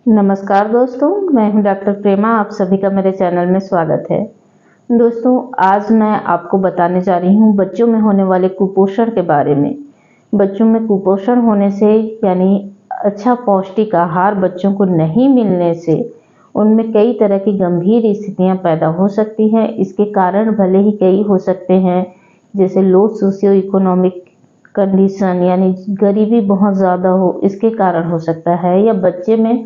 नमस्कार दोस्तों, मैं हूं डॉक्टर प्रेमा। आप सभी का मेरे चैनल में स्वागत है। दोस्तों, आज मैं आपको बताने जा रही हूं बच्चों में होने वाले कुपोषण के बारे में। बच्चों में कुपोषण होने से यानी अच्छा पौष्टिक आहार बच्चों को नहीं मिलने से उनमें कई तरह की गंभीर स्थितियां पैदा हो सकती हैं। इसके कारण भले ही कई हो सकते हैं, जैसे लो सोशियो इकोनॉमिक कंडीशन यानी गरीबी बहुत ज़्यादा हो, इसके कारण हो सकता है, या बच्चे में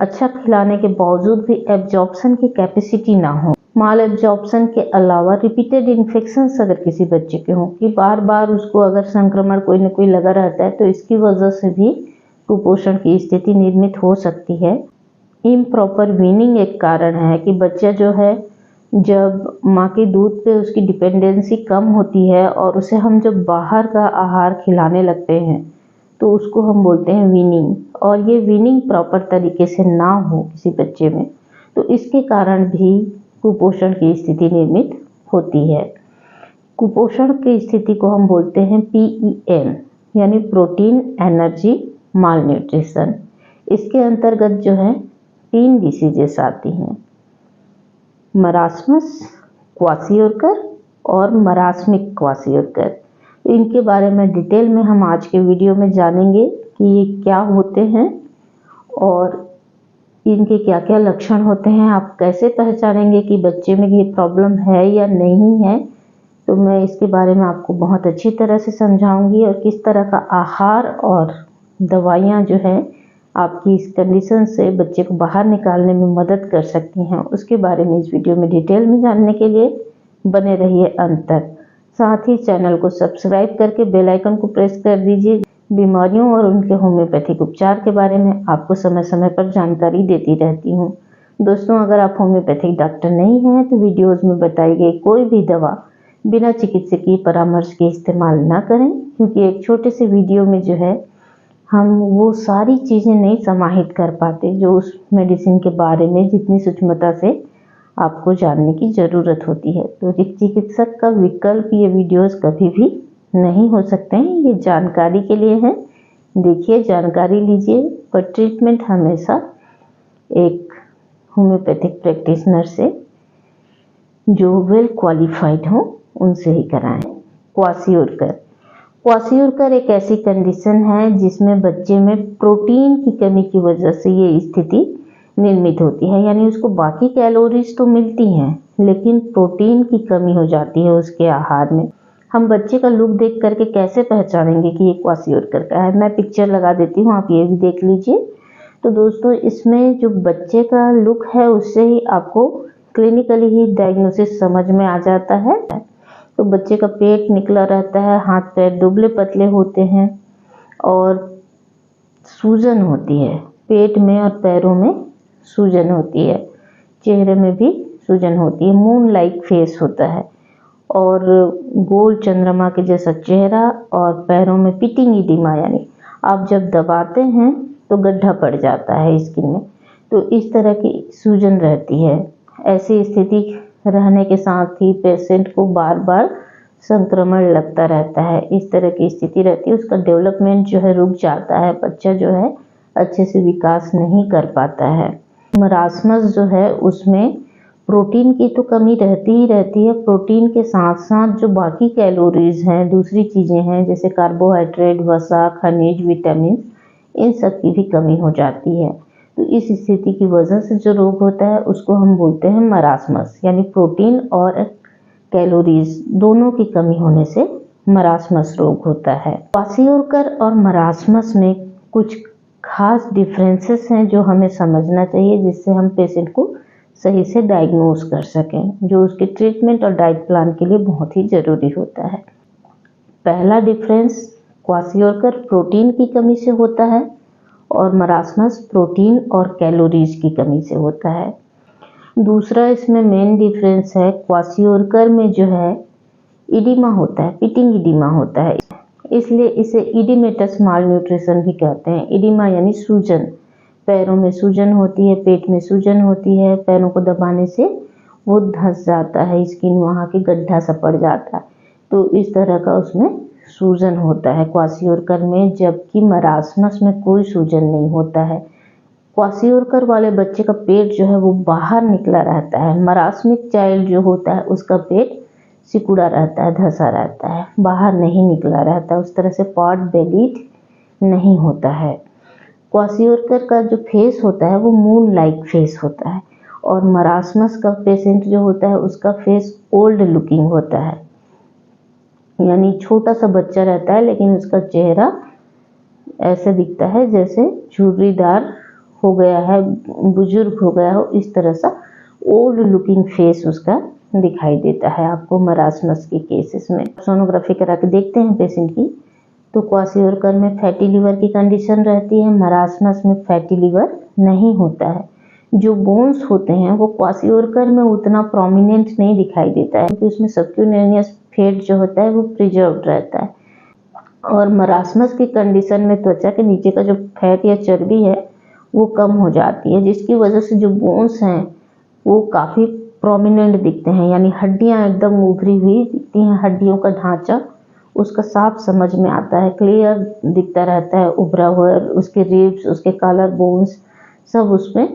अच्छा खिलाने के बावजूद भी एब्जॉर्प्शन की कैपेसिटी ना हो। माल एब्जॉर्प्शन के अलावा रिपीटेड इन्फेक्शंस अगर किसी बच्चे के हों कि बार बार उसको अगर संक्रमण कोई न कोई लगा रहता है, तो इसकी वजह से भी कुपोषण की स्थिति निर्मित हो सकती है। इम्प्रॉपर वीनिंग एक कारण है कि बच्चा जो है, जब माँ के दूध पे उसकी डिपेंडेंसी कम होती है और उसे हम जब बाहर का आहार खिलाने लगते हैं तो उसको हम बोलते हैं वीनिंग। और ये वीनिंग प्रॉपर तरीके से ना हो किसी बच्चे में, तो इसके कारण भी कुपोषण की स्थिति निर्मित होती है। कुपोषण की स्थिति को हम बोलते हैं PEN यानी प्रोटीन एनर्जी माल न्यूट्रिशन। इसके अंतर्गत जो है 3 डिसीजेस आती हैं, मरास्मस, क्वाशियोरकर और मरास्मिक क्वाशियोरकर। इनके बारे में डिटेल में हम आज के वीडियो में जानेंगे कि ये क्या होते हैं और इनके क्या क्या लक्षण होते हैं। आप कैसे पहचानेंगे कि बच्चे में ये प्रॉब्लम है या नहीं है, तो मैं इसके बारे में आपको बहुत अच्छी तरह से समझाऊंगी। और किस तरह का आहार और दवाइयाँ जो है आपकी इस कंडीशन से बच्चे को बाहर निकालने में मदद कर सकती हैं, उसके बारे में इस वीडियो में डिटेल में जानने के लिए बने रहिए अंत तक। साथ ही चैनल को सब्सक्राइब करके बेल आइकन को प्रेस कर दीजिए। बीमारियों और उनके होम्योपैथिक उपचार के बारे में आपको समय समय पर जानकारी देती रहती हूँ। दोस्तों, अगर आप होम्योपैथिक डॉक्टर नहीं हैं तो वीडियोज़ में बताई गई कोई भी दवा बिना चिकित्सकीय परामर्श के इस्तेमाल ना करें, क्योंकि एक छोटे से वीडियो में जो है हम वो सारी चीज़ें नहीं समाहित कर पाते जो उस मेडिसिन के बारे में जितनी सूक्ष्मता से आपको जानने की ज़रूरत होती है। तो एक चिकित्सक का विकल्प ये वीडियोस कभी भी नहीं हो सकते हैं, ये जानकारी के लिए है। देखिए, जानकारी लीजिए, पर ट्रीटमेंट हमेशा एक होम्योपैथिक प्रैक्टिशनर से जो वेल क्वालिफाइड हो उनसे ही कराएं। क्वाशियोरकर। क्वाशियोरकर एक ऐसी कंडीशन है जिसमें बच्चे में प्रोटीन की कमी की वजह से ये स्थिति निर्मित होती है। यानी उसको बाकी कैलोरीज तो मिलती हैं, लेकिन प्रोटीन की कमी हो जाती है उसके आहार में। हम बच्चे का लुक देख करके कैसे पहचानेंगे कि ये क्वाशियोरकर का है? मैं पिक्चर लगा देती हूँ, आप ये भी देख लीजिए। तो दोस्तों, इसमें जो बच्चे का लुक है उससे ही आपको क्लिनिकली ही डायग्नोसिस समझ में आ जाता है। तो बच्चे का पेट निकला रहता है, हाथ पैर दुबले पतले होते हैं और सूजन होती है, पेट में और पैरों में सूजन होती है, चेहरे में भी सूजन होती है, मून लाइक फेस होता है और गोल चंद्रमा के जैसा चेहरा, और पैरों में पिटिंग इडिमा यानी आप जब दबाते हैं तो गड्ढा पड़ जाता है स्किन में। तो इस तरह की सूजन रहती है। ऐसी स्थिति रहने के साथ ही पेशेंट को बार बार संक्रमण लगता रहता है। इस तरह की स्थिति रहती है, उसका डेवलपमेंट जो है रुक जाता है, बच्चा जो है अच्छे से विकास नहीं कर पाता है। मरास्मस जो है उसमें प्रोटीन की तो कमी रहती ही रहती है, प्रोटीन के साथ साथ जो बाकी कैलोरीज हैं, दूसरी चीज़ें हैं जैसे कार्बोहाइड्रेट, वसा, खनिज, विटामिन, इन सब की भी कमी हो जाती है। तो इस स्थिति की वजह से जो रोग होता है उसको हम बोलते हैं मरास्मस, यानी प्रोटीन और कैलोरीज दोनों की कमी होने से मरास्मस रोग होता है। क्वाशियोरकर और मरास्मस में कुछ खास डिफरेंसेस हैं जो हमें समझना चाहिए, जिससे हम पेशेंट को सही से डायग्नोज कर सकें, जो उसके ट्रीटमेंट और डाइट प्लान के लिए बहुत ही ज़रूरी होता है। पहला डिफरेंस, क्वाशियोरकर प्रोटीन की कमी से होता है और मरास्मस प्रोटीन और कैलोरीज की कमी से होता है। दूसरा इसमें मेन डिफरेंस है, क्वाशियोरकर में जो है इडिमा होता है, पिटिंग इडिमा होता है, इसलिए इसे इडिमेटस माल न्यूट्रिशन भी कहते हैं। इडिमा यानी सूजन, पैरों में सूजन होती है, पेट में सूजन होती है, पैरों को दबाने से वो धंस जाता है, स्किन वहाँ के गड्ढा सा पड़ जाता है। तो इस तरह का उसमें सूजन होता है क्वाशियोरकर में, जबकि मरास्मस में कोई सूजन नहीं होता है। क्वासियोरकर वाले बच्चे का पेट जो है वो बाहर निकला रहता है। मरास्मिक चाइल्ड जो होता है उसका पेट सिकुड़ा रहता है, धंसा रहता है, बाहर नहीं निकला रहता है, उस तरह से पॉट बेलीड नहीं होता है। क्वासियोरकर का जो फेस होता है वो मून लाइक फेस होता है, और मरासमस का पेशेंट जो होता है उसका फेस ओल्ड लुकिंग होता है, यानी छोटा सा बच्चा रहता है लेकिन उसका चेहरा ऐसे दिखता है जैसे झुर्रीदार हो गया है, बुजुर्ग हो गया हो, इस तरह सा ओल्ड लुकिंग फेस उसका दिखाई देता है आपको मरासमस के केसेस में। सोनोग्राफी करा के देखते हैं पेशेंट की, तो क्वासियोरकर में फैटी लिवर की कंडीशन रहती है, मरासमस में फैटी लिवर नहीं होता है। जो बोन्स होते हैं वो क्वासियोरकर में उतना प्रोमिनेंट नहीं दिखाई देता है, क्योंकि उसमें सबक्यूटेनियस फैट जो होता है वो प्रिजर्व्ड रहता है। और मरासमस की कंडीशन में त्वचा के नीचे का जो फैट या चर्बी है वो कम हो जाती है, जिसकी वजह से जो बोन्स हैं वो काफ़ी प्रोमिनेंट दिखते हैं, यानी हड्डियां एकदम उभरी हुई दिखती हैं, हड्डियों का ढांचा उसका साफ समझ में आता है, क्लियर दिखता रहता है, उभरा हुआ, उसके रिब्स, उसके कॉलर बोन्स सब उसमें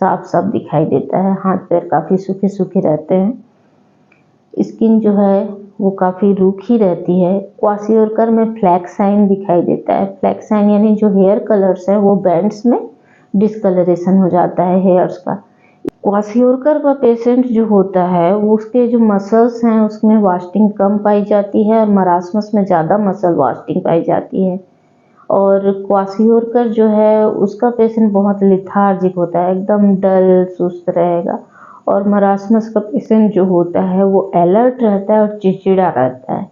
साफ साफ दिखाई देता है। हाथ पैर काफ़ी सूखे सूखे रहते हैं। स्किन जो है वो काफ़ी रूखी रहती है। क्वासियोरकर में फ्लैक साइन दिखाई देता है। फ्लैक साइन यानी जो हेयर कलर्स है वो बैंड्स में डिस्कलरेशन हो जाता है हेयर्स का। क्वासियोरकर का पेशेंट जो होता है वो उसके जो मसल्स हैं उसमें वास्टिंग कम पाई जाती है, और मरासमस में ज़्यादा मसल वास्टिंग पाई जाती है। और क्वासियोरकर जो है उसका पेशेंट बहुत लिथार्जिक होता है, एकदम डल सुस्त रहेगा। और मरासमस का पेशेंट जो होता है वो अलर्ट रहता है और चिड़चिड़ा रहता है।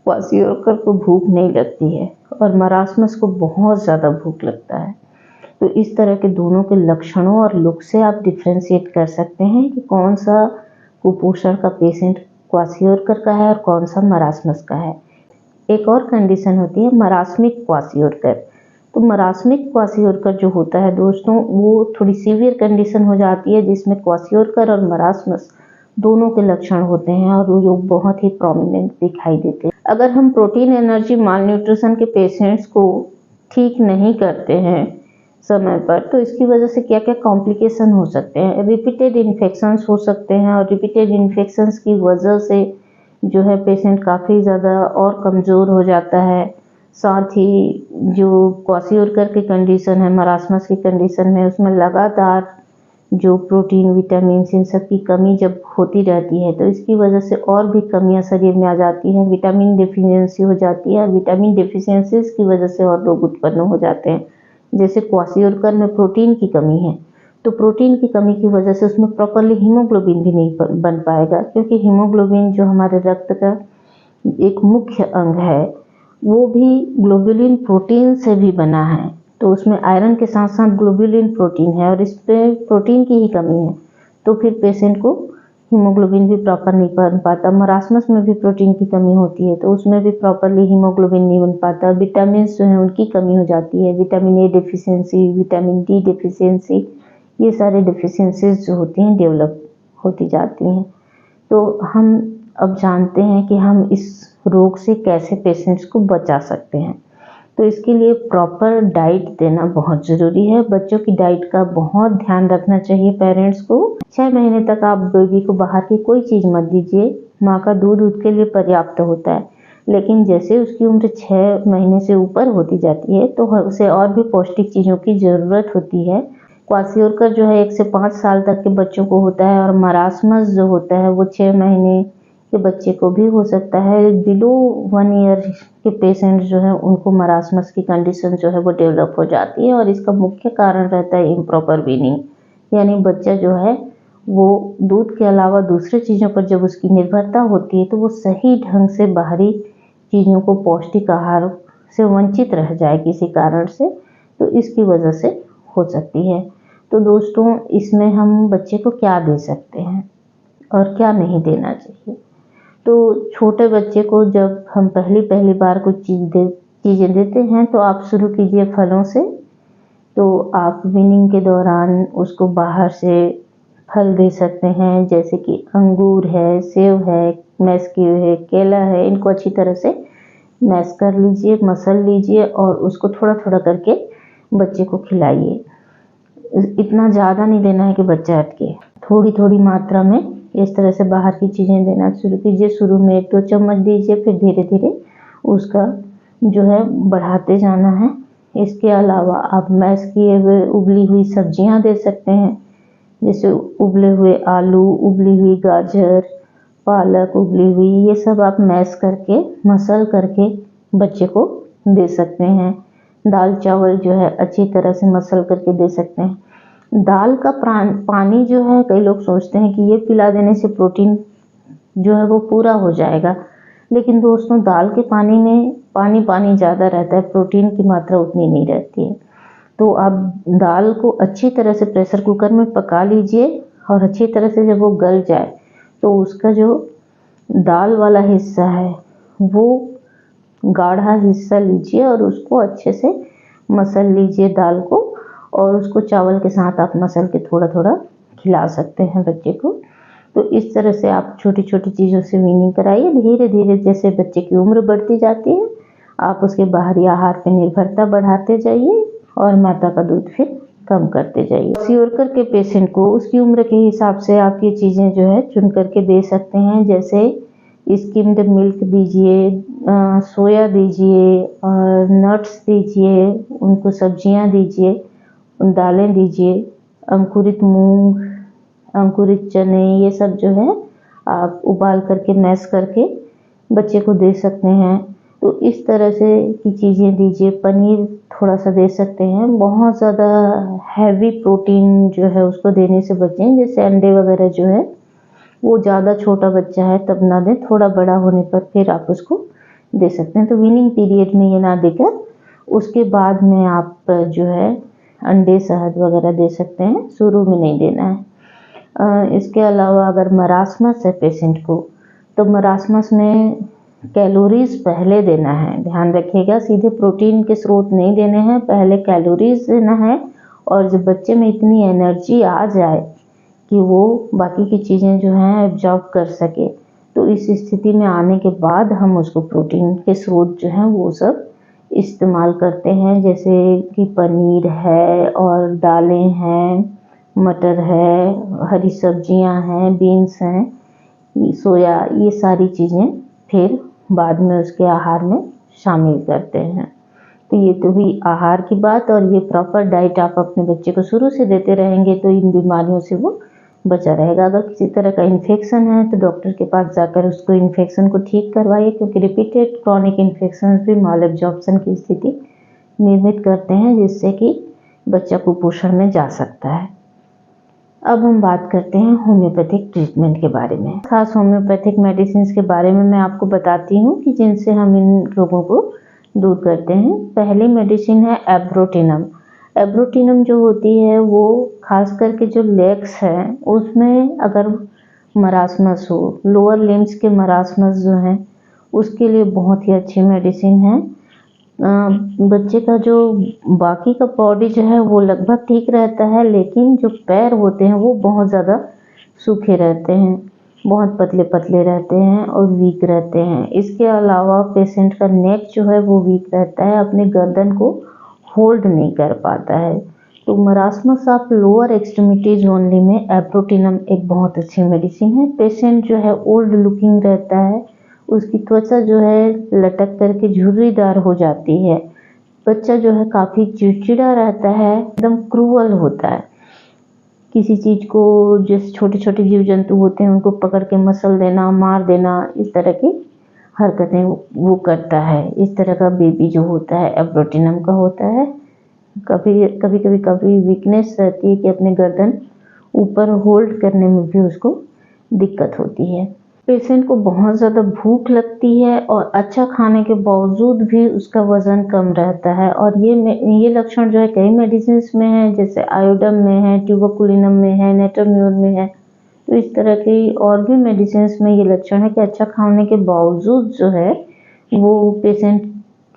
क्वासियोरकर को भूख नहीं लगती है और मरासमस को बहुत ज़्यादा भूख लगता है। तो इस तरह के दोनों के लक्षणों और लुक से आप डिफ्रेंशिएट कर सकते हैं कि कौन सा कुपोषण का पेशेंट क्वासियोरकर का है और कौन सा मरासमस का है। एक और कंडीशन होती है मरास्मिक क्वासियोरकर। तो मरास्मिक क्वासियोरकर जो होता है दोस्तों वो थोड़ी सीवियर कंडीशन हो जाती है, जिसमें क्वासियोरकर और मरासमस दोनों के लक्षण होते हैं और वो बहुत ही प्रोमिनेंट दिखाई देते हैं। अगर हम प्रोटीन एनर्जी माल न्यूट्रिशन के पेशेंट्स को ठीक नहीं करते हैं समय पर, तो इसकी वजह से क्या क्या कॉम्प्लिकेशन हो सकते हैं। रिपीटेड इन्फेक्शंस हो सकते हैं, और रिपीटेड इन्फेक्शंस की वजह से जो है पेशेंट काफ़ी ज़्यादा और कमज़ोर हो जाता है। साथ ही जो क्वासियोरकर की कंडीशन है, मरासमस की कंडीशन में, उसमें लगातार जो प्रोटीन विटामिन इन सब की कमी जब होती रहती है तो इसकी वजह से और भी कमियां शरीर में आ जाती हैं, विटामिन डेफिशिएंसी हो जाती है। विटामिन डेफिशिएंसीज की वजह से और रोग उत्पन्न हो जाते हैं। जैसे क्वासियोरकर में प्रोटीन की कमी है, तो प्रोटीन की कमी की वजह से उसमें प्रॉपरली हीमोग्लोबिन भी नहीं बन पाएगा, क्योंकि हीमोग्लोबिन जो हमारे रक्त का एक मुख्य अंग है वो भी ग्लोबुलिन प्रोटीन से भी बना है। तो उसमें आयरन के साथ साथ ग्लोबुलिन प्रोटीन है, और इस पे प्रोटीन की ही कमी है, तो फिर पेशेंट को हीमोग्लोबिन भी प्रॉपर नहीं बन पाता। मरासमस में भी प्रोटीन की कमी होती है, तो उसमें भी प्रॉपरली हीमोग्लोबिन नहीं बन पाता। विटामिन जो है उनकी कमी हो जाती है, vitamin A deficiency, vitamin D deficiency, ये सारे डेफिशिएंसीज जो होती हैं डेवलप होती जाती हैं। तो हम अब जानते हैं कि हम इस रोग से कैसे पेशेंट्स को बचा सकते हैं। तो इसके लिए प्रॉपर डाइट देना बहुत ज़रूरी है। बच्चों की डाइट का बहुत ध्यान रखना चाहिए पेरेंट्स को। 6 महीने तक आप बेबी को बाहर की कोई चीज़ मत दीजिए। माँ का दूध उसके लिए पर्याप्त होता है, लेकिन जैसे उसकी उम्र 6 महीने से ऊपर होती जाती है तो उसे और भी पौष्टिक चीज़ों की ज़रूरत होती है। क्वासियोरकर जो है 1 से 5 साल तक के बच्चों को होता है, और मरासमस जो होता है वो 6 महीने के बच्चे को भी हो सकता है। बिलो 1 ईयर के पेशेंट जो है उनको मरासमस की कंडीशन जो है वो डेवलप हो जाती है, और इसका मुख्य कारण रहता है इम्प्रॉपर वीनिंग, यानी बच्चा जो है वो दूध के अलावा दूसरे चीज़ों पर जब उसकी निर्भरता होती है तो वो सही ढंग से बाहरी चीज़ों को, पौष्टिक आहार से वंचित रह जाए किसी कारण से, तो इसकी वजह से हो सकती है। तो दोस्तों इसमें हम बच्चे को क्या दे सकते हैं और क्या नहीं देना चाहिए। तो छोटे बच्चे को जब हम पहली बार कुछ चीज़ें देते हैं तो आप शुरू कीजिए फलों से। तो आप वीनिंग के दौरान उसको बाहर से फल दे सकते हैं, जैसे कि अंगूर है, सेब है, मैश किए हुए केला है। इनको अच्छी तरह से मैश कर लीजिए, मसल लीजिए और उसको थोड़ा थोड़ा करके बच्चे को खिलाइए। इतना ज़्यादा नहीं देना है कि बच्चा अटके। थोड़ी थोड़ी मात्रा में इस तरह से बाहर की चीज़ें देना शुरू कीजिए। शुरू में 1-2 चम्मच दीजिए, फिर धीरे धीरे उसका जो है बढ़ाते जाना है। इसके अलावा आप मैश किए हुए उबली हुई सब्जियां दे सकते हैं, जैसे उबले हुए आलू, उबली हुई गाजर, पालक उबली हुई, ये सब आप मैश करके मसल करके बच्चे को दे सकते हैं। दाल चावल जो है अच्छी तरह से मसल करके दे सकते हैं। दाल का पानी जो है, कई लोग सोचते हैं कि ये पिला देने से प्रोटीन जो है वो पूरा हो जाएगा, लेकिन दोस्तों दाल के पानी में पानी ज़्यादा रहता है, प्रोटीन की मात्रा उतनी नहीं रहती है। तो आप दाल को अच्छी तरह से प्रेशर कुकर में पका लीजिए और अच्छी तरह से जब वो गल जाए तो उसका जो दाल वाला हिस्सा है वो गाढ़ा हिस्सा लीजिए और उसको अच्छे से मसल लीजिए दाल को, और उसको चावल के साथ आप मसल के थोड़ा थोड़ा खिला सकते हैं बच्चे को। तो इस तरह से आप छोटी छोटी चीज़ों से वीनिंग कराइए। धीरे धीरे जैसे बच्चे की उम्र बढ़ती जाती है आप उसके बाहरी आहार पर निर्भरता बढ़ाते जाइए और माता का दूध फिर कम करते जाइए। क्वासिओरकर के पेशेंट को उसकी उम्र के हिसाब से आप ये चीज़ें जो है चुन करके दे सकते हैं, जैसे स्किम्ड मिल्क दीजिए, सोया दीजिए और नट्स दीजिए, उनको सब्जियां दीजिए, दालें दीजिए, अंकुरित मूंग, अंकुरित चने, ये सब जो है आप उबाल करके मैश करके बच्चे को दे सकते हैं। तो इस तरह से की चीज़ें दीजिए। पनीर थोड़ा सा दे सकते हैं। बहुत ज़्यादा हैवी प्रोटीन जो है उसको देने से बचें, जैसे अंडे वगैरह जो है वो ज़्यादा छोटा बच्चा है तब ना दें, थोड़ा बड़ा होने पर फिर आप उसको दे सकते हैं। तो वीनिंग पीरियड में ये ना देकर उसके बाद में आप जो है अंडे, शहद वगैरह दे सकते हैं, शुरू में नहीं देना है। इसके अलावा अगर मरासमस है पेशेंट को, तो मरासमस में कैलोरीज पहले देना है, ध्यान रखिएगा। सीधे प्रोटीन के स्रोत नहीं देने हैं, पहले कैलोरीज देना है। और जब बच्चे में इतनी एनर्जी आ जाए कि वो बाकी की चीज़ें जो हैं एब्जॉर्ब कर सके, तो इस स्थिति में आने के बाद हम उसको प्रोटीन के स्रोत जो हैं वो सब इस्तेमाल करते हैं, जैसे कि पनीर है और दालें हैं, मटर है, हरी सब्जियां हैं, बीन्स हैं, सोया, ये सारी चीज़ें फिर बाद में उसके आहार में शामिल करते हैं। तो ये तो भी आहार की बात। और ये प्रॉपर डाइट आप अपने बच्चे को शुरू से देते रहेंगे तो इन बीमारियों से वो बचा रहेगा। अगर किसी तरह का इन्फेक्शन है तो डॉक्टर के पास जाकर उसको इन्फेक्शन को ठीक करवाइए, क्योंकि रिपीटेड क्रॉनिक इन्फेक्शन भी माल एब्जॉर्प्शन की स्थिति निर्मित करते हैं, जिससे कि बच्चा कुपोषण में जा सकता है। अब हम बात करते हैं होम्योपैथिक ट्रीटमेंट के बारे में। खास होम्योपैथिक मेडिसिन के बारे में मैं आपको बताती हूँ कि जिनसे हम इन रोगों को दूर करते हैं। पहली मेडिसिन है एब्रोटिनम। एब्रोटिनम जो होती है वो खास करके जो लेग्स हैं उसमें अगर मरासमस हो, लोअर लिम्स के मरासमस जो हैं उसके लिए बहुत ही अच्छी मेडिसिन है। बच्चे का जो बाकी का बॉडी जो है वो लगभग ठीक रहता है, लेकिन जो पैर होते हैं वो बहुत ज़्यादा सूखे रहते हैं, बहुत पतले पतले रहते हैं और वीक रहते हैं। इसके अलावा पेशेंट का नेक जो है वो वीक रहता है, अपने गर्दन को होल्ड नहीं कर पाता है। तो marasmus of lower extremities only में एब्रोटिनम एक बहुत अच्छी मेडिसिन है। पेशेंट जो है ओल्ड लुकिंग रहता है, उसकी त्वचा जो है लटक करके झुर्रीदार हो जाती है, बच्चा जो है काफ़ी चिड़चिड़ा रहता है, एकदम क्रूअल होता है। किसी चीज़ को, जैसे छोटे छोटे जीव जंतु होते हैं उनको पकड़ के मसल देना, मार देना, इस तरह की हरकतें वो करता है। इस तरह का बेबी जो होता है एब्रोटिनम का होता है। कभी वीकनेस रहती है कि अपने गर्दन ऊपर होल्ड करने में भी उसको दिक्कत होती है। पेशेंट को बहुत ज़्यादा भूख लगती है और अच्छा खाने के बावजूद भी उसका वज़न कम रहता है। और ये लक्षण जो है कई मेडिसिन में है, जैसे आयोडम में है, ट्यूबरकुलिनम में है, नेटरम्यूर में है। तो इस तरह की और भी मेडिसिन में ये लक्षण है कि अच्छा खाने के बावजूद जो है वो पेशेंट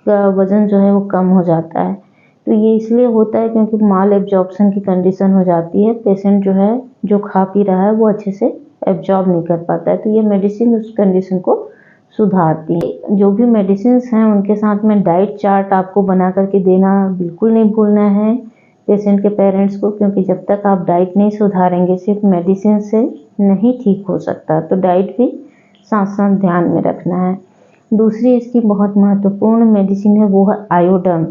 का वज़न जो है वो कम हो जाता है। तो ये इसलिए होता है क्योंकि माल एब्जॉर्प्शन की कंडीशन हो जाती है। पेशेंट जो है जो खा पी रहा है वो अच्छे से एब्जॉर्ब नहीं कर पाता है, तो ये मेडिसिन उस कंडीशन को सुधारती है। जो भी मेडिसिन हैं उनके साथ में डाइट चार्ट आपको बना करके देना बिल्कुल नहीं भूलना है, पेशेंट के पेरेंट्स को, क्योंकि जब तक आप डाइट नहीं सुधारेंगे सिर्फ मेडिसिन से नहीं ठीक हो सकता, तो डाइट भी साथ साथ ध्यान में रखना है। दूसरी इसकी बहुत महत्वपूर्ण मेडिसिन है, वो है आयोडम।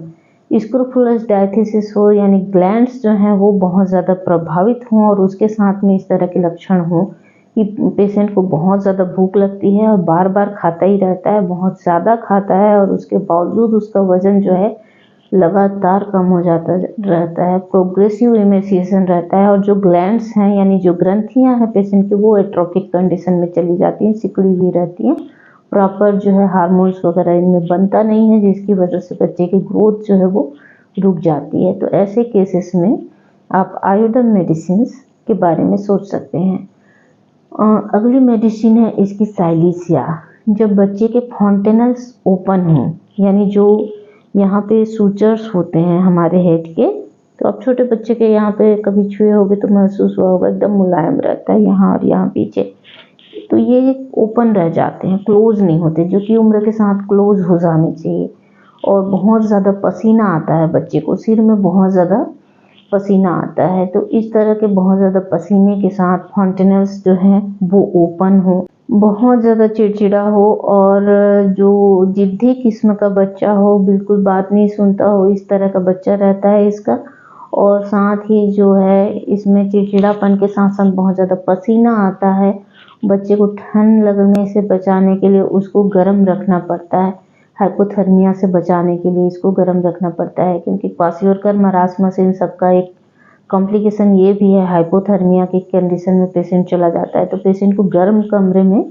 स्क्रोफुलस डायथिसिस हो यानी ग्लैंड्स जो हैं वो बहुत ज़्यादा प्रभावित हों और उसके साथ में इस तरह के लक्षण हों कि पेशेंट को बहुत ज़्यादा भूख लगती है और बार बार खाता ही रहता है, बहुत ज़्यादा खाता है और उसके बावजूद उसका वज़न जो है लगातार कम हो जाता रहता है, प्रोग्रेसिव इमेसिएशन रहता है और जो ग्लैंड्स हैं यानी जो ग्रंथियां हैं पेशेंट की वो एट्रोफिक कंडीशन में चली जाती हैं, सिकुड़ी हुई रहती हैं, प्रॉपर जो है हार्मोन्स वगैरह इनमें बनता नहीं है, जिसकी वजह से बच्चे की ग्रोथ जो है वो रुक जाती है। तो ऐसे केसेस में आप आयोडम मेडिसिन के बारे में सोच सकते हैं। अगली मेडिसिन है इसकी साइलिसिया। जब बच्चे के फॉन्टेनल्स ओपन हों यानी जो यहाँ पे सूचर्स होते हैं हमारे हेड के, तो अब छोटे बच्चे के यहाँ पे कभी छुए होगे तो महसूस हुआ होगा, एकदम मुलायम रहता है यहाँ और यहाँ पीछे, तो ये ओपन रह जाते हैं, क्लोज नहीं होते, जो कि उम्र के साथ क्लोज हो जाने चाहिए। और बहुत ज़्यादा पसीना आता है बच्चे को, सिर में बहुत ज़्यादा पसीना आता है, तो इस तरह के बहुत ज़्यादा पसीने के साथ फॉन्टेनल्स जो हैं वो ओपन हो, बहुत ज़्यादा चिड़चिड़ा हो और जो जिद्दी किस्म का बच्चा हो, बिल्कुल बात नहीं सुनता हो, इस तरह का बच्चा रहता है इसका। और साथ ही जो है इसमें चिड़चिड़ापन के साथ साथ बहुत ज़्यादा पसीना आता है। बच्चे को ठंड लगने से बचाने के लिए उसको गर्म रखना पड़ता है, हाइपोथर्मिया से बचाने के लिए इसको गर्म रखना पड़ता है, क्योंकि क्वाशियोरकर मरासमस इन सबका एक कॉम्प्लिकेशन ये भी है, हाइपोथर्मिया की कंडीशन में पेशेंट चला जाता है, तो पेशेंट को गर्म कमरे में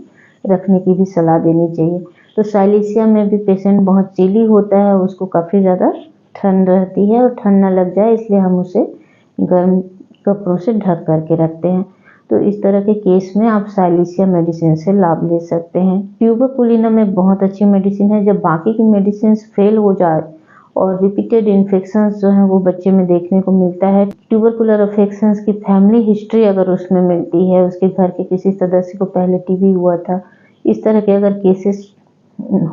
रखने की भी सलाह देनी चाहिए। तो साइलिसिया में भी पेशेंट बहुत चिली होता है, उसको काफ़ी ज़्यादा ठंड रहती है और ठंड ना लग जाए इसलिए हम उसे गर्म कपड़ों से ढक करके रखते हैं। तो इस तरह के केस में आप साइलिसिया मेडिसिन से लाभ ले सकते हैं। ट्यूबरकुलिनम एक बहुत अच्छी मेडिसिन है। जब बाकी की मेडिसिन फेल हो जाए और रिपीटेड इन्फेक्शंस जो हैं वो बच्चे में देखने को मिलता है, ट्यूबरकुलर अफेक्शंस की फैमिली हिस्ट्री अगर उसमें मिलती है, उसके घर के किसी सदस्य को पहले टीबी हुआ था, इस तरह के अगर केसेस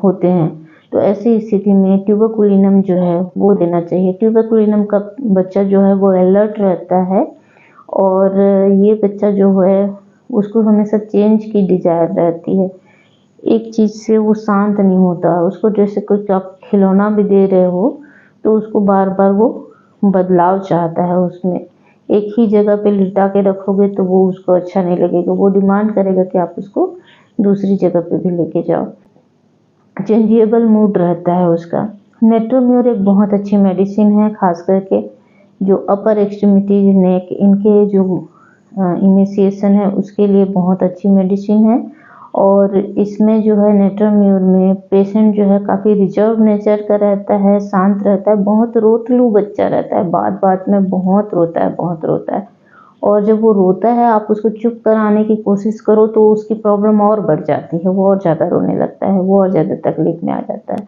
होते हैं तो ऐसी स्थिति में ट्यूबरकुलिनम जो है वो देना चाहिए। ट्यूबरकुलिनम का बच्चा जो है वो अलर्ट रहता है और ये बच्चा जो है उसको हमेशा चेंज की डिजायर रहती है, एक चीज़ से वो शांत नहीं होता। उसको जैसे कुछ आप खिलौना भी दे रहे हो तो उसको बार बार वो बदलाव चाहता है, उसमें एक ही जगह पे लिटा के रखोगे तो वो उसको अच्छा नहीं लगेगा, वो डिमांड करेगा कि आप उसको दूसरी जगह पे भी लेके जाओ। चेंजेबल मूड रहता है उसका। नेट्रोम्योर एक बहुत अच्छी मेडिसिन है, खास करके जो अपर एक्सट्रीमिटीज नेक इनके जो इनिशिएशन है उसके लिए बहुत अच्छी मेडिसिन है। और इसमें जो है नेट्रोम्योर में पेशेंट जो है काफ़ी रिजर्व नेचर का रहता है, शांत रहता है, बहुत रोतलू बच्चा रहता है, बात बात में बहुत रोता है, बहुत रोता है। और जब वो रोता है आप उसको चुप कराने की कोशिश करो तो उसकी प्रॉब्लम और बढ़ जाती है, वो और ज़्यादा रोने लगता है, वो और ज़्यादा तकलीफ में आ जाता है।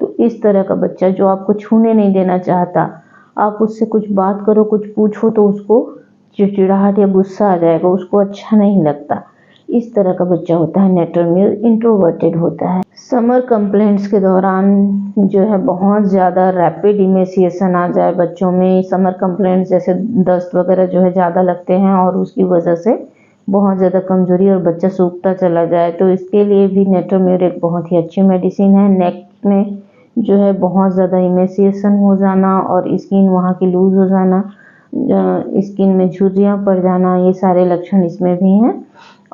तो इस तरह का बच्चा जो आपको छूने नहीं देना चाहता, आप उससे कुछ बात करो, कुछ पूछो तो उसको चिड़चिड़ाहट या गुस्सा आ जाएगा, उसको अच्छा नहीं लगता, इस तरह का बच्चा होता है नेट्रोम्योर, इंट्रोवर्टेड होता है। समर कंप्लेंट्स के दौरान जो है बहुत ज़्यादा रैपिड इमेसिएशन आ जाए बच्चों में, समर कंप्लेंट्स जैसे दस्त वगैरह जो है ज़्यादा लगते हैं और उसकी वजह से बहुत ज़्यादा कमजोरी और बच्चा सूखता चला जाए, तो इसके लिए भी नेट्रोम्योर एक बहुत ही अच्छी मेडिसिन है। नेक में जो है बहुत ज़्यादा इमेसिएशन हो जाना और स्किन वहाँ की लूज हो जाना, स्किन में झुर्रियाँ पड़ जाना, ये सारे लक्षण इसमें भी हैं।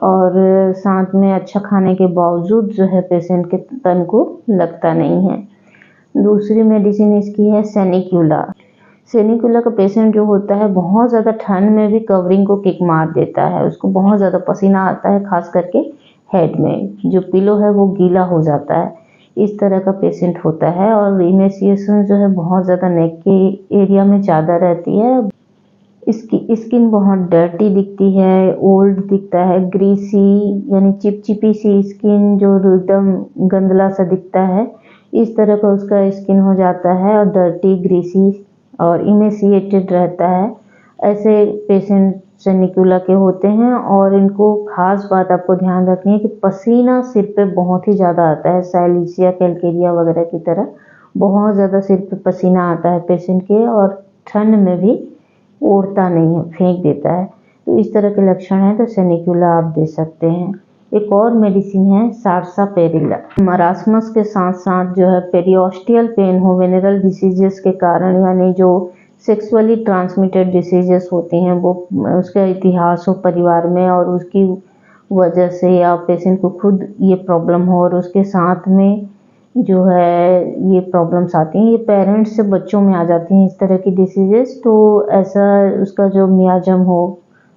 और साथ में अच्छा खाने के बावजूद जो है पेशेंट के तन को लगता नहीं है। दूसरी मेडिसिन इसकी है सेनिक्यूला। सेनिक्यूला का पेशेंट जो होता है बहुत ज़्यादा ठंड में भी कवरिंग को किक मार देता है, उसको बहुत ज़्यादा पसीना आता है, खास करके हेड में जो पिलो है वो गीला हो जाता है, इस तरह का पेशेंट होता है। और इमेसिएशन जो है बहुत ज़्यादा नेक के एरिया में ज़्यादा रहती है, इसकी स्किन बहुत डर्टी दिखती है, ओल्ड दिखता है, ग्रीसी यानी चिपचिपी सी स्किन जो एकदम गंदला सा दिखता है, इस तरह का उसका स्किन हो जाता है और डर्टी ग्रीसी और इमेसिएटेड रहता है। ऐसे पेशेंट सेनिक्यूला के होते हैं और इनको खास बात आपको ध्यान रखनी है कि पसीना सिर पे बहुत ही ज़्यादा आता है, साइलिसिया कैलकेरिया वगैरह की तरह बहुत ज़्यादा सिर पे पसीना आता है पेशेंट के, और ठंड में भी ओढ़ता नहीं है, फेंक देता है। तो इस तरह के लक्षण हैं तो सेनिक्यूला आप दे सकते हैं। एक और मेडिसिन है सार्सापेरिला। मरासमस के साथ साथ जो है पेरियोस्टियल पेन हो वेनेरल डिसीजेस के कारण, यानी जो सेक्सुअली ट्रांसमिटेड डिसीजेस होती हैं वो उसका इतिहास हो परिवार में और उसकी वजह से या पेशेंट को खुद ये प्रॉब्लम हो और उसके साथ में जो है ये प्रॉब्लम्स आती हैं, ये पेरेंट्स से बच्चों में आ जाती हैं इस तरह की डिसीजेस। तो ऐसा उसका जो मियाजम हो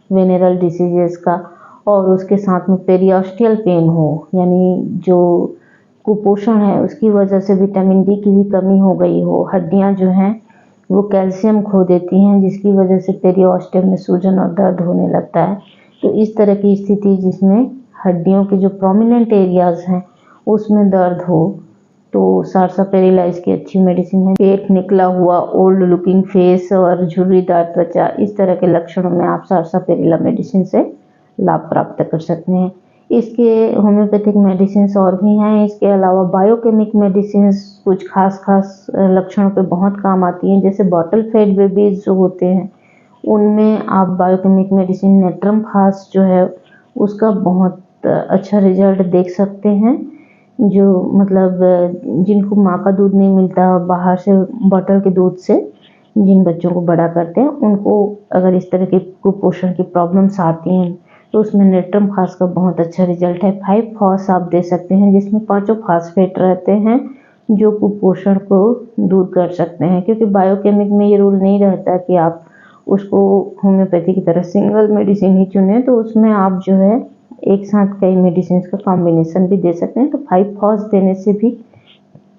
वेनेरल डिसीजेस का और उसके साथ में पेरियोस्टियल पेन हो, यानी जो कुपोषण है उसकी वजह से विटामिन डी की भी कमी हो गई हो, हड्डियां जो हैं वो कैल्शियम खो देती हैं जिसकी वजह से पेरियोस्टियम में सूजन और दर्द होने लगता है। तो इस तरह की स्थिति जिसमें हड्डियों के जो प्रोमिनेंट एरियाज हैं उसमें दर्द हो तो सार्सापेरिला इसकी अच्छी मेडिसिन है। पेट निकला हुआ, ओल्ड लुकिंग फेस और झुर्रीदार त्वचा, इस तरह के लक्षणों में आप सार्सापेरिला मेडिसिन से लाभ प्राप्त कर सकते हैं। इसके होम्योपैथिक मेडिसिन और भी हैं। इसके अलावा बायोकेमिक मेडिसिन कुछ खास लक्षणों पे बहुत काम आती हैं, जैसे बॉटल फेड बेबीज जो होते हैं उनमें आप बायोकेमिक मेडिसिन नेट्रम फास्ट जो है उसका बहुत अच्छा रिजल्ट देख सकते हैं। जो मतलब जिनको माँ का दूध नहीं मिलता बाहर से बॉटल के दूध से जिन बच्चों को बड़ा करते हैं, उनको अगर इस तरह की कुपोषण की प्रॉब्लम्स आती हैं तो उसमें नेट्रम फास्ट का बहुत अच्छा रिजल्ट है। 5 फॉस आप दे सकते हैं जिसमें 5 फास्फेट रहते हैं जो कुपोषण को दूर कर सकते हैं, क्योंकि बायोकेमिक में ये रूल नहीं रहता कि आप उसको होम्योपैथी की तरह सिंगल मेडिसिन ही चुने, तो उसमें आप जो है एक साथ कई मेडिसिन का कॉम्बिनेशन भी दे सकते हैं। तो 5 फॉस देने से भी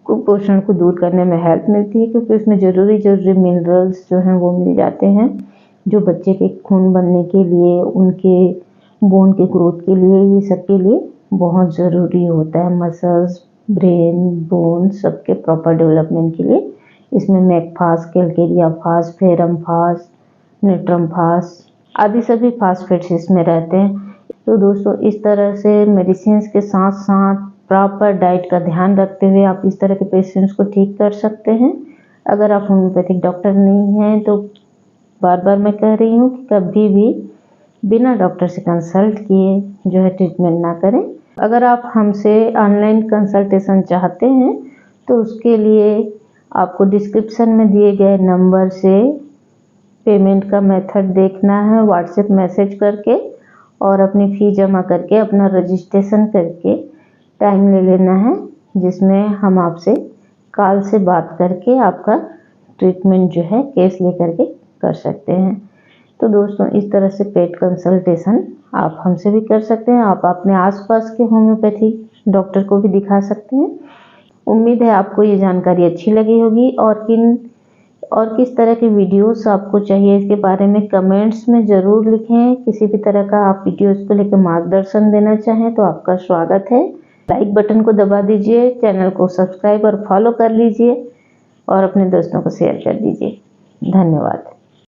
कुपोषण को दूर करने में हेल्प मिलती है, क्योंकि उसमें जरूरी मिनरल्स जो हैं वो मिल जाते हैं जो बच्चे के खून बनने के लिए, उनके बोन के ग्रोथ के लिए, ये सब के लिए बहुत ज़रूरी होता है। मसल्स, ब्रेन, बोन सबके प्रॉपर डेवलपमेंट के लिए इसमें मैकफास, कैलकेरिया फास, फेरम फास, नेट्रम फास आदि सभी फास्फेट्स इसमें रहते हैं। तो दोस्तों इस तरह से मेडिसिन के साथ साथ प्रॉपर डाइट का ध्यान रखते हुए आप इस तरह के पेशेंट्स को ठीक कर सकते हैं। अगर आप होम्योपैथिक डॉक्टर नहीं हैं तो बार बार मैं कह रही हूँ कि कभी भी बिना डॉक्टर से कंसल्ट किए जो है ट्रीटमेंट ना करें। अगर आप हमसे ऑनलाइन कंसल्टेशन चाहते हैं तो उसके लिए आपको डिस्क्रिप्शन में दिए गए नंबर से पेमेंट का मेथड देखना है, व्हाट्सएप मैसेज करके और अपनी फ़ी जमा करके अपना रजिस्ट्रेशन करके टाइम ले लेना है, जिसमें हम आपसे कॉल से बात करके आपका ट्रीटमेंट जो है केस लेकर के कर सकते हैं। तो दोस्तों इस तरह से पेट कंसल्टेशन आप हमसे भी कर सकते हैं। आप अपने आसपास के होम्योपैथी डॉक्टर को भी दिखा सकते हैं। उम्मीद है आपको ये जानकारी अच्छी लगी होगी और किस तरह के वीडियोस आपको चाहिए इसके बारे में कमेंट्स में ज़रूर लिखें। किसी भी तरह का आप वीडियोस को लेकर मार्गदर्शन देना चाहें तो आपका स्वागत है। लाइक बटन को दबा दीजिए, चैनल को सब्सक्राइब और फॉलो कर लीजिए और अपने दोस्तों को शेयर कर दीजिए। धन्यवाद।